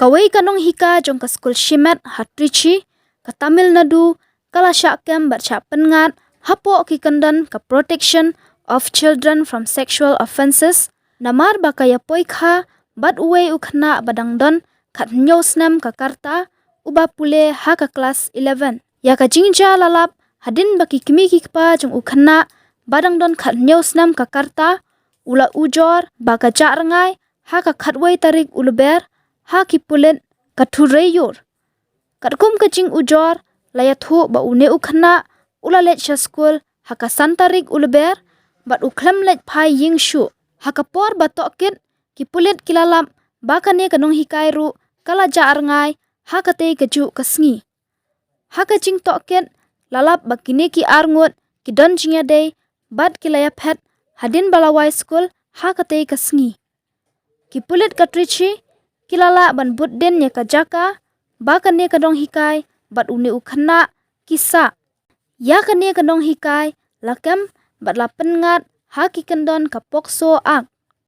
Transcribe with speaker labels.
Speaker 1: Kawai kanong hika jong ka skul Shimet Hatrichi ka Tamil Nadu kala syakem baca pengat hapo ki kandan ka protection of children from sexual offenses namar bakaya poikha bat uwe ukhna badangdon khat nyosnam ka karta uba pule ha ka class 11 ya ka jingja lalap hadin baki kimi kikpa jong ukhna badangdon khat nyosnam ka karta ula ujor baka jarangai ha ka khatwai tarik ulber ha ki pulen kathureyor katkum kaching ujor layathu ba une ukhna ula let school ha ka santarik ulber bat ukhlam let phai yingshu ha ka por batokit ki pulet kilalam bakane kanong hikairu kala jarangai ha ka te kaju kasngi ha ka ching toket lalap bakine ki arngot ki don jingya day bat kilaya phet hadin balawai school ha ka te kasngi ki pulet katrichi kilala ban budden ya kajaka bakane kadong hikai bat une ukhna kisa ya kane kadong hikai lakam bat lapengat ha ki kendon kapokso ak